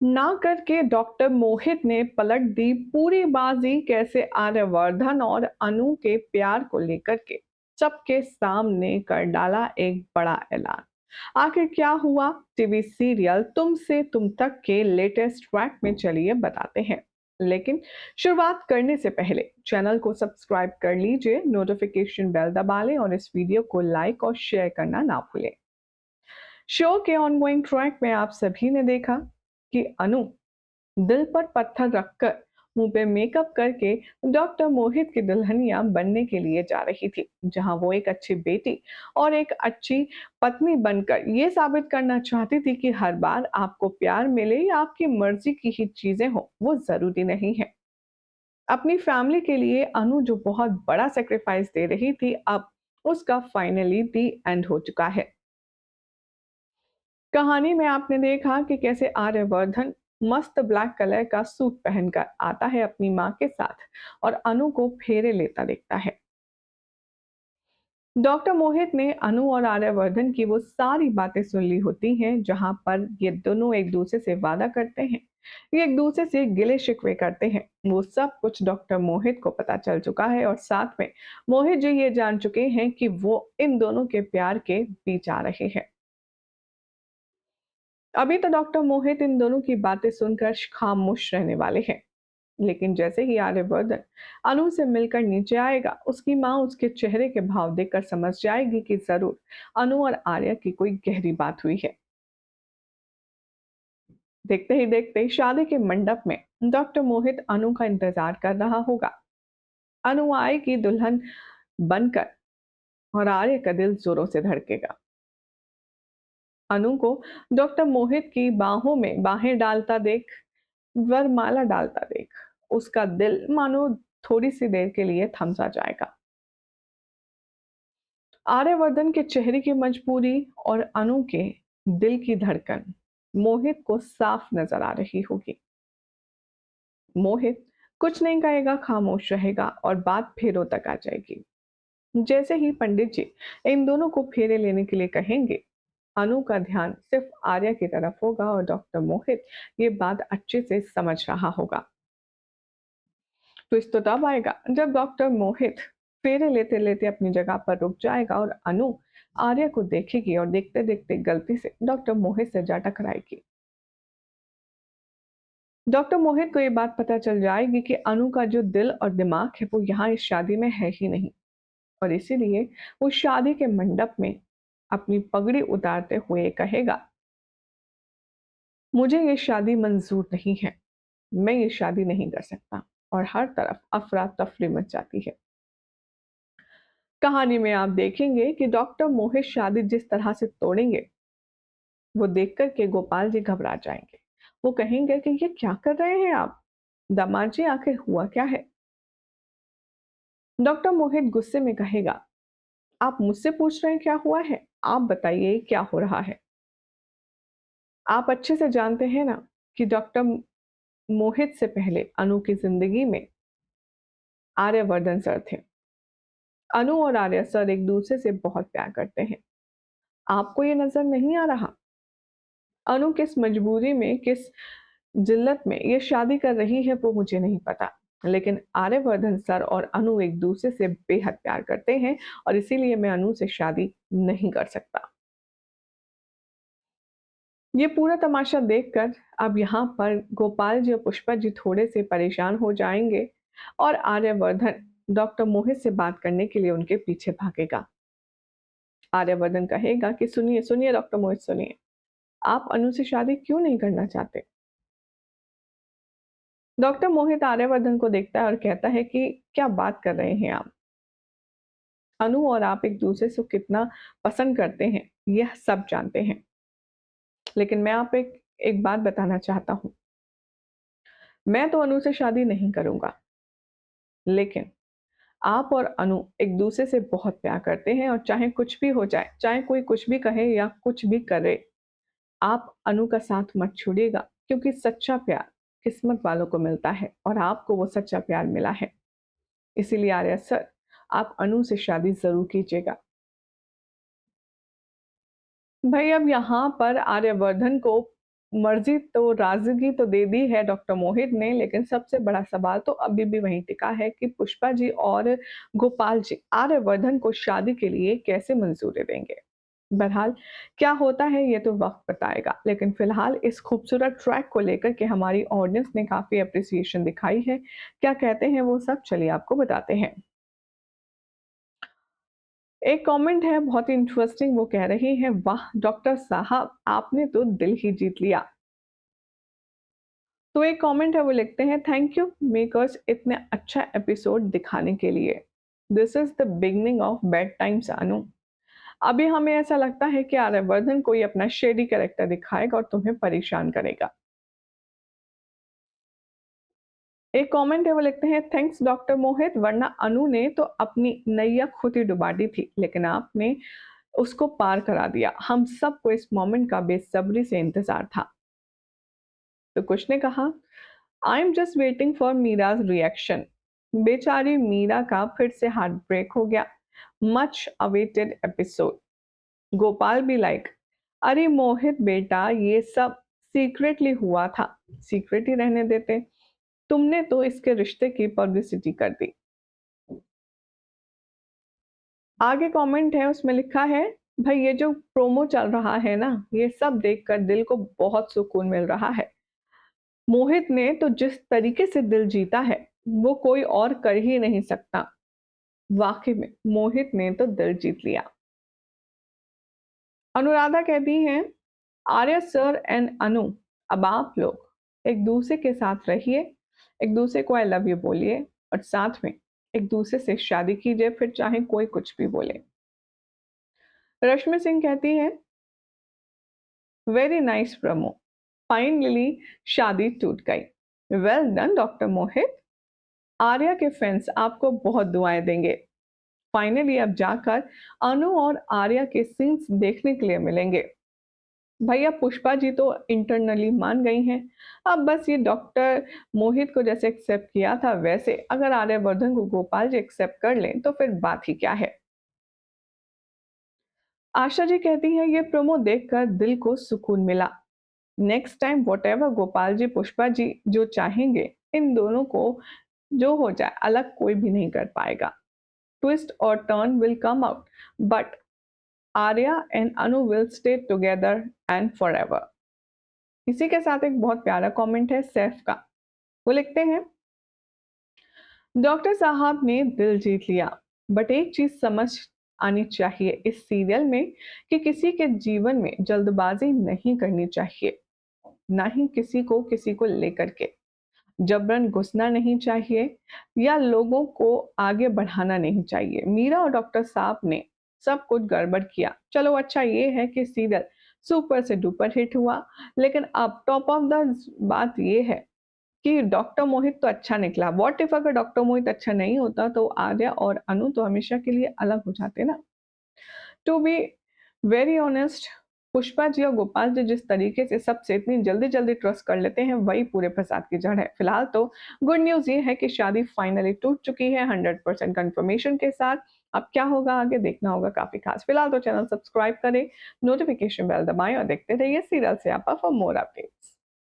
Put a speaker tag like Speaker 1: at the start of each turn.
Speaker 1: ना करके डॉक्टर मोहित ने पलट दी पूरी बाजी, कैसे आर्यवर्धन और अनु के प्यार को लेकर के सबके सामने कर डाला एक बड़ा ऐलान। आखिर क्या हुआ? टीवी सीरियल तुमसे तुम तक के लेटेस्ट ट्रैक में चलिए बताते हैं। लेकिन शुरुआत करने से पहले चैनल को सब्सक्राइब कर लीजिए, नोटिफिकेशन बेल दबा लें और इस वीडियो को लाइक और शेयर करना ना भूलें। शो के ऑनगोइंग ट्रैक में आप सभी ने देखा कि अनु दिल पर पत्थर रखकर मुंह पे मेकअप करके डॉक्टर मोहित की दुल्हनिया बनने के लिए जा रही थी, जहां वो एक अच्छी बेटी और एक अच्छी पत्नी बनकर ये साबित करना चाहती थी कि हर बार आपको प्यार मिले या आपकी मर्जी की ही चीजें हो, वो जरूरी नहीं है। अपनी फैमिली के लिए अनु जो बहुत बड़ा सेक्रीफाइस दे रही थी, अब उसका फाइनली दी एंड हो चुका है। कहानी में आपने देखा कि कैसे आर्यवर्धन मस्त ब्लैक कलर का सूट पहनकर आता है अपनी मां के साथ और अनु को फेरे लेता दिखता है। डॉक्टर मोहित ने अनु और आर्यवर्धन की वो सारी बातें सुन ली होती हैं, जहां पर ये दोनों एक दूसरे से वादा करते हैं, ये एक दूसरे से गिले शिकवे करते हैं। वो सब कुछ डॉक्टर मोहित को पता चल चुका है और साथ में मोहित जी ये जान चुके हैं कि वो इन दोनों के प्यार के बीच आ रहे हैं। अभी तो डॉक्टर मोहित इन दोनों की बातें सुनकर खामोश रहने वाले हैं, लेकिन जैसे ही आर्यवर्धन अनु से मिलकर नीचे आएगा, उसकी माँ उसके चेहरे के भाव देखकर समझ जाएगी कि जरूर अनु और आर्य की कोई गहरी बात हुई है। देखते ही देखते शादी के मंडप में डॉक्टर मोहित अनु का इंतजार कर रहा होगा। अनु आएगी दुल्हन बनकर और आर्य का दिल जोरों से धड़केगा। अनु को डॉक्टर मोहित की बाहों में बाहें डालता देख, वरमाला डालता देख, उसका दिल मानो थोड़ी सी देर के लिए थम सा जाएगा। आर्यवर्धन के चेहरे की मजबूरी और अनु के दिल की धड़कन मोहित को साफ नजर आ रही होगी। मोहित कुछ नहीं कहेगा, खामोश रहेगा और बात फेरों तक आ जाएगी। जैसे ही पंडित जी इन दोनों को फेरे लेने के लिए कहेंगे, अनु का ध्यान सिर्फ आर्या की तरफ होगा और डॉक्टर मोहित ये बात अच्छे से समझ रहा होगा। ट्विस्ट तो तब आएगा जब डॉक्टर मोहित फेरे लेते लेते अपनी जगह पर रुक जाएगा और अनु आर्य को देखेगी और देखते देखते गलती से डॉक्टर मोहित से जा टकराएगी। डॉक्टर मोहित को ये बात पता चल जाएगी कि अनु का जो दिल और दिमाग है वो यहाँ इस शादी में है ही नहीं, और इसीलिए वो शादी के मंडप में अपनी पगड़ी उतारते हुए कहेगा, मुझे ये शादी मंजूर नहीं है, मैं ये शादी नहीं कर सकता। और हर तरफ अफरा तफरी मच जाती है। कहानी में आप देखेंगे कि डॉक्टर मोहित शादी जिस तरह से तोड़ेंगे, वो देखकर के गोपाल जी घबरा जाएंगे। वो कहेंगे कि ये क्या कर रहे हैं आप, दामाद जी आखिर हुआ क्या है? डॉक्टर मोहित गुस्से में कहेगा, आप मुझसे पूछ रहे हैं क्या हुआ है? आप बताइए क्या हो रहा है। आप अच्छे से जानते हैं ना कि डॉक्टर मोहित से पहले अनु की जिंदगी में आर्यवर्धन सर थे। अनु और आर्य सर एक दूसरे से बहुत प्यार करते हैं। आपको ये नजर नहीं आ रहा? अनु किस मजबूरी में, किस जिल्लत में ये शादी कर रही है वो मुझे नहीं पता, लेकिन आर्यवर्धन सर और अनु एक दूसरे से बेहद प्यार करते हैं और इसीलिए मैं अनु से शादी नहीं कर सकता। ये पूरा तमाशा देखकर अब यहाँ पर गोपाल जी और पुष्पा जी थोड़े से परेशान हो जाएंगे और आर्यवर्धन डॉक्टर मोहित से बात करने के लिए उनके पीछे भागेगा। आर्यवर्धन कहेगा कि सुनिए सुनिए डॉक्टर मोहित सुनिए, आप अनु से शादी क्यों नहीं करना चाहते? डॉक्टर मोहित आर्यवर्धन को देखता है और कहता है कि क्या बात कर रहे हैं आप? अनु और आप एक दूसरे से कितना पसंद करते हैं यह सब जानते हैं, लेकिन मैं आप एक बात बताना चाहता हूँ। मैं तो अनु से शादी नहीं करूंगा, लेकिन आप और अनु एक दूसरे से बहुत प्यार करते हैं और चाहे कुछ भी हो जाए, चाहे कोई कुछ भी कहे या कुछ भी करे, आप अनु का साथ मत छोड़िएगा, क्योंकि सच्चा प्यार किस्मत वालों को मिलता है और आपको वो सच्चा प्यार मिला है। इसीलिए आर्या सर, आप अनु से शादी जरूर कीजिएगा। भाई अब यहाँ पर आर्यवर्धन को मर्जी तो राज़गी तो दे दी है डॉक्टर मोहित ने, लेकिन सबसे बड़ा सवाल तो अभी भी वहीं टिका है कि पुष्पा जी और गोपाल जी आर्यवर्धन को शादी के लिए कैसे मंजूरी देंगे। बहरहाल क्या होता है ये तो वक्त बताएगा, लेकिन फिलहाल इस खूबसूरत ट्रैक को लेकर के हमारी ऑडियंस ने काफी अप्रिसिएशन दिखाई है। क्या कहते हैं वो सब, चलिए आपको बताते हैं। एक कमेंट है बहुत ही इंटरेस्टिंग, वो कह रही है, वाह डॉक्टर साहब आपने तो दिल ही जीत लिया। तो एक कमेंट है वो लिखते हैं, थैंक यू मेकर्स इतने अच्छा एपिसोड दिखाने के लिए। This is the beginning of bed time सानू। अभी हमें ऐसा लगता है कि आर्यवर्धन कोई अपना शेडी कैरेक्टर दिखाएगा और तुम्हें परेशान करेगा। एक कमेंट है वो लिखते हैं, थैंक्स डॉक्टर मोहित, वरना अनु ने तो अपनी नैया खुद ही डुबा दी थी, लेकिन आपने उसको पार करा दिया। हम सबको इस मोमेंट का बेसब्री से इंतजार था। तो कुछ ने कहा, I am just waiting for mirage reaction. बेचारी मीरा का फिर से हार्ट ब्रेक हो गया। Much awaited episode. गोपाल भी लाइक, अरे मोहित बेटा ये सब सीक्रेटली हुआ था, सीक्रेट ही रहने देते, तुमने तो इसके रिश्ते की पब्लिसिटी कर दी। आगे कमेंट है उसमें लिखा है, भाई ये जो प्रोमो चल रहा है ना, ये सब देखकर दिल को बहुत सुकून मिल रहा है। मोहित ने तो जिस तरीके से दिल जीता है वो कोई और कर ही नहीं सकता। वाकई में मोहित ने तो दिल जीत लिया। अनुराधा कहती हैं, आर्य सर एंड अनु, अब आप लोग एक दूसरे के साथ रहिए, एक दूसरे को आई लव यू बोलिए और साथ में एक दूसरे से शादी कीजिए, फिर चाहे कोई कुछ भी बोले। रश्मि सिंह कहती है, वेरी नाइस प्रमो, फाइनली शादी टूट गई। वेल डन डॉक्टर मोहित। आर्या के फैंस आपको बहुत दुआएं देंगे। फाइनली अब जाकर अनु और आर्या के सीन्स देखने के लिए मिलेंगे। भैया पुष्पा जी तो इंटरनली मान गई हैं। अब बस ये डॉक्टर मोहित को जैसे एक्सेप्ट किया था, वैसे अगर आर्यवर्धन को गोपाल जी एक्सेप्ट कर लें तो फिर बात ही क्या है। आशा जी कहती है, ये प्रोमो देखकर दिल को सुकून मिला। Next time whatever Gopal ji Pushpa ji जो चाहेंगे, इन दोनों को जो हो जाए अलग कोई भी नहीं कर पाएगा। ट्विस्ट और turn will come out, but Arya and Anu will stay together and forever. इसी के साथ एक बहुत प्यारा कमेंट है सैफ का। वो लिखते हैं, डॉक्टर साहब ने दिल जीत लिया, बट एक चीज समझ आनी चाहिए इस सीरियल में कि किसी के जीवन में जल्दबाजी नहीं करनी चाहिए, ना ही किसी को लेकर के जबरन घुसना नहीं चाहिए या लोगों को आगे बढ़ाना नहीं चाहिए। मीरा और डॉक्टर साहब ने सब कुछ गड़बड़ किया। चलो अच्छा ये है कि सीरियल सुपर से डुपर हिट हुआ, लेकिन अब टॉप ऑफ द बात ये है कि डॉक्टर मोहित तो अच्छा निकला। व्हाट इफ अगर डॉक्टर मोहित अच्छा नहीं होता तो आर्या और अनु तो हमेशा के लिए अलग हो जाते ना। To be very honest, Pushpa ji और गोपाल जी जिस तरीके से सबसे इतनी जल्दी जल्दी ट्रस्ट कर लेते हैं, वही पूरे फसाद की जड़ है। फिलहाल तो गुड न्यूज ये है कि शादी फाइनली टूट चुकी है 100% कंफर्मेशन के साथ। अब क्या होगा आगे देखना होगा काफी खास। फिलहाल तो चैनल सब्सक्राइब करें, नोटिफिकेशन बेल दबाएं और देखते रहिए सीरियल से आपा फॉर मोर अपडेट्स।